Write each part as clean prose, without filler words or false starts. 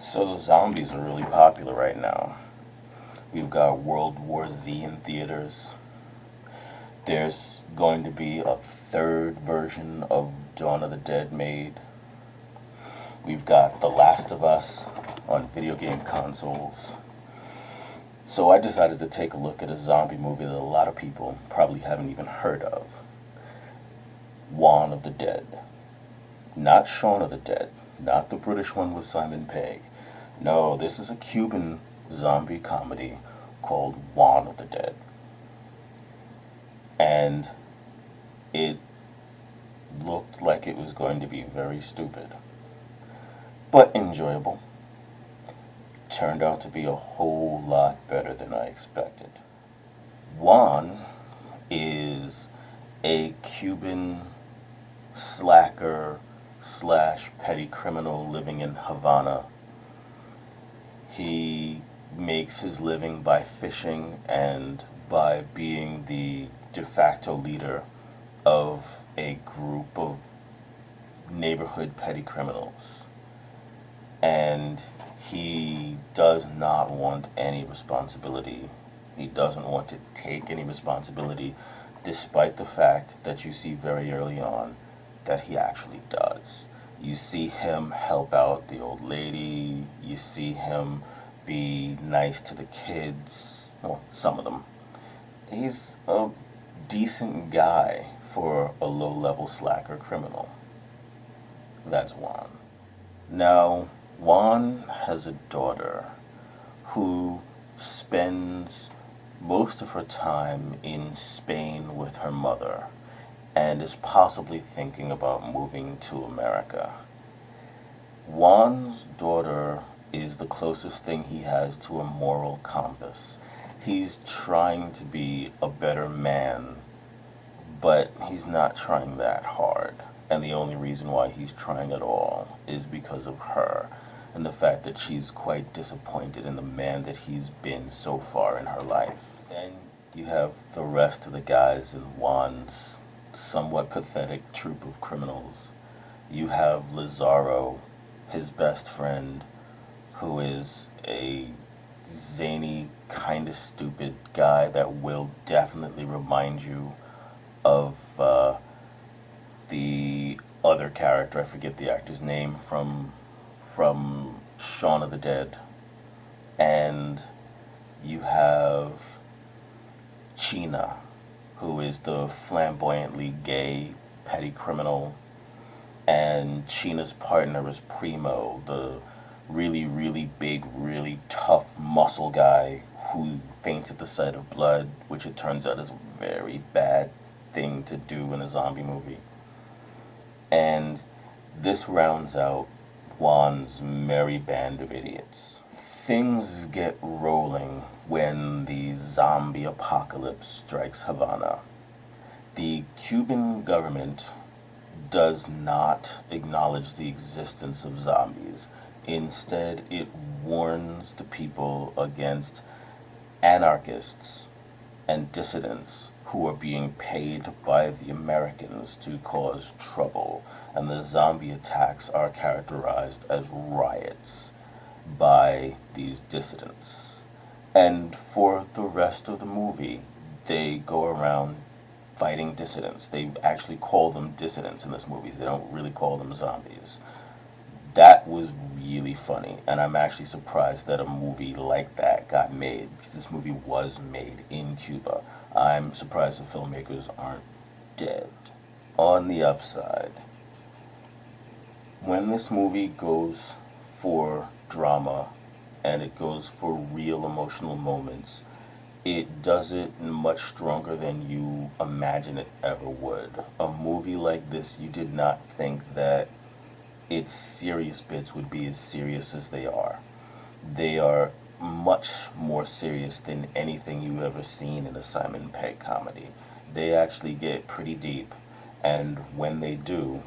So zombies are really popular right now. We've got World War Z in theaters. There's going to be a third version of Dawn of the Dead made. We've got The Last of Us on video game consoles. So I decided to take a look at a zombie movie that a lot of people probably haven't even heard of. Juan of the Dead. Not Shaun of the Dead. Not the British one with Simon Pegg. No, this is a Cuban zombie comedy called Juan of the Dead. And it looked like it was going to be very stupid, but enjoyable. Turned out to be a whole lot better than I expected. Juan is a Cuban slacker slash petty criminal living in Havana. He makes his living by fishing and by being the de facto leader of a group of neighborhood petty criminals. And he does not want any responsibility. He doesn't want to take any responsibility, despite the fact that you see very early on that he actually does. You see him help out the old lady. You see him be nice to the kids. Well, some of them. He's a decent guy for a low-level slacker criminal. That's Juan. Now, Juan has a daughter who spends most of her time in Spain with her mother and is possibly thinking about moving to America. Juan's daughter is the closest thing he has to a moral compass. He's trying to be a better man, but he's not trying that hard. And the only reason why he's trying at all is because of her and the fact that she's quite disappointed in the man that he's been so far in her life. And you have the rest of the guys in Juan's somewhat pathetic troupe of criminals. You have Lazaro, his best friend, who is a zany, kind of stupid guy that will definitely remind you of the other character. I forget the actor's name from Shaun of the Dead. And you have China, who is the flamboyantly gay petty criminal, and China's partner is Primo, the really, really big, really tough muscle guy who faints at the sight of blood, which it turns out is a very bad thing to do in a zombie movie. And this rounds out Juan's merry band of idiots. Things get rolling when the zombie apocalypse strikes Havana. The Cuban government does not acknowledge the existence of zombies. Instead, it warns the people against anarchists and dissidents who are being paid by the Americans to cause trouble, and the zombie attacks are characterized as riots by these dissidents. And for the rest of the movie, they go around fighting dissidents. They actually call them dissidents in this movie. They don't really call them zombies. That was really funny, and I'm actually surprised that a movie like that got made, because this movie was made in Cuba. I'm surprised the filmmakers aren't dead. On the upside, when this movie goes for drama and it goes for real emotional moments, it does it much stronger than you imagine it ever would. A movie like this, you did not think that its serious bits would be as serious as they are. They are much more serious than anything you've ever seen in a Simon Pegg comedy. They actually get pretty deep, and when they do,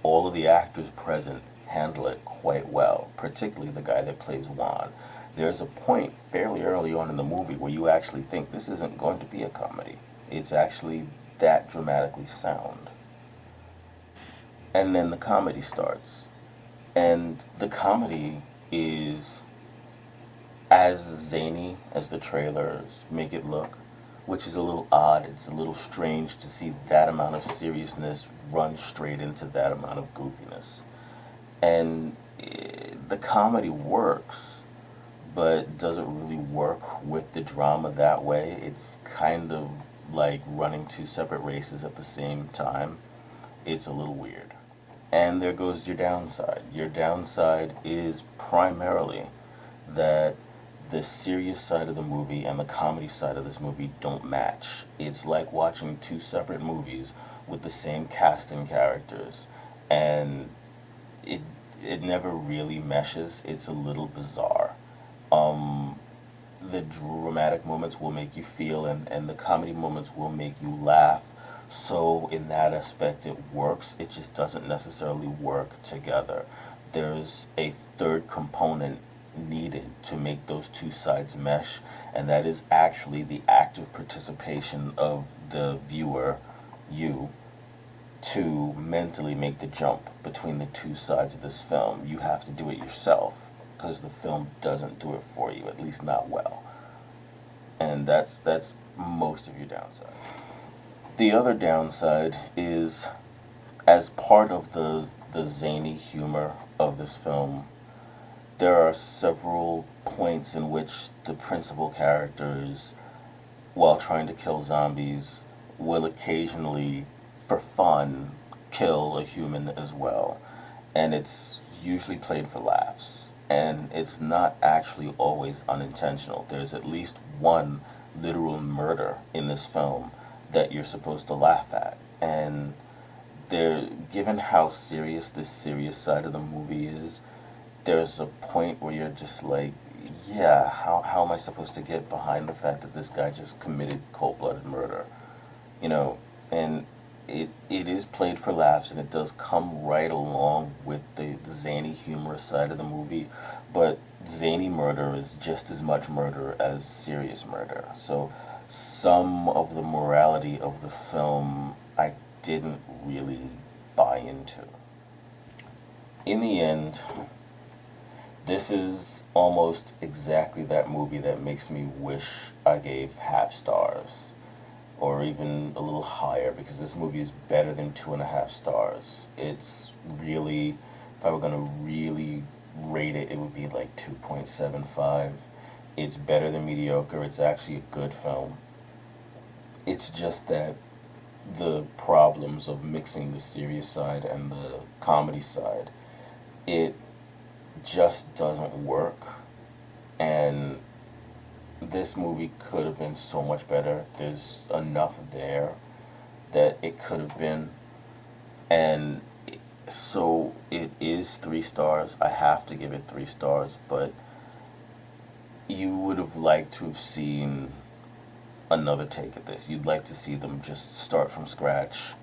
all of the actors present handle it quite well, particularly the guy that plays Juan. There's a point fairly early on in the movie where you actually think this isn't going to be a comedy. It's actually that dramatically sound. And then the comedy starts. And the comedy is as zany as the trailers make it look, which is a little odd. It's a little strange to see that amount of seriousness run straight into that amount of goofiness. And the comedy works, but doesn't really work with the drama that way. It's kind of like running two separate races at the same time. It's a little weird. And there goes your downside. Your downside is primarily that the serious side of the movie and the comedy side of this movie don't match. It's like watching two separate movies with the same cast and characters, and it it never really meshes. It's a little bizarre. Um, the dramatic moments will make you feel, and the comedy moments will make you laugh. So in that aspect, it works. It just doesn't necessarily work together. There's a third component needed to make those two sides mesh, and that is actually the active participation of the viewer, you, to mentally make the jump between the two sides of this film. You have to do it yourself because the film doesn't do it for you, at least not well. And that's most of your downside. The other downside is, as part of the zany humor of this film, there are several points in which the principal characters, while trying to kill zombies, will occasionally, for fun, kill a human as well. And it's usually played for laughs. And it's not actually always unintentional. There's at least one literal murder in this film that you're supposed to laugh at. And there, given how serious this serious side of the movie is, there's a point where you're just like, yeah, how am I supposed to get behind the fact that this guy just committed cold-blooded murder? You know, and it is played for laughs, and it does come right along with the zany humorous side of the movie, but zany murder is just as much murder as serious murder. So some of the morality of the film I didn't really buy into. In the end, this is almost exactly that movie that makes me wish I gave half stars, or even a little higher, because this movie is better than 2.5 stars. It's really, if I were gonna really rate it, it would be like 2.75. It's better than mediocre. It's actually a good film. It's just that the problems of mixing the serious side and the comedy side, it just doesn't work. And this movie could have been so much better. There's enough there that it could have been. And so it is 3 stars. I have to give it 3 stars, but you would have liked to have seen another take at this. You'd like to see them just start from scratch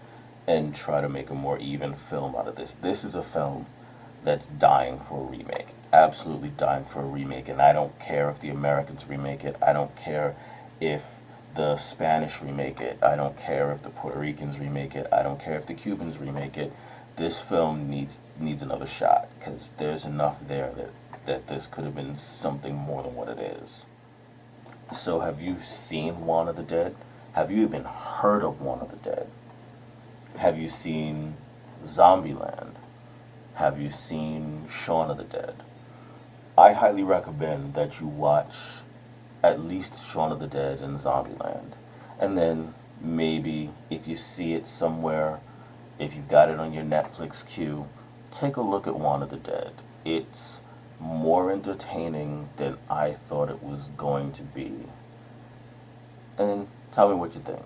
and try to make a more even film out of this. This is a film that's dying for a remake. Absolutely dying for a remake. And I don't care if the Americans remake it. I don't care if the Spanish remake it. I don't care if the Puerto Ricans remake it. I don't care if the Cubans remake it. This film needs another shot, because there's enough there that this could have been something more than what it is. So have you seen Juan of the Dead? Have you even heard of Juan of the Dead? Have you seen Zombieland? Have you seen Shaun of the Dead? I highly recommend that you watch at least Shaun of the Dead and Zombieland. And then maybe if you see it somewhere, if you've got it on your Netflix queue, take a look at Juan of the Dead. It's more entertaining than I thought it was going to be. And tell me what you think.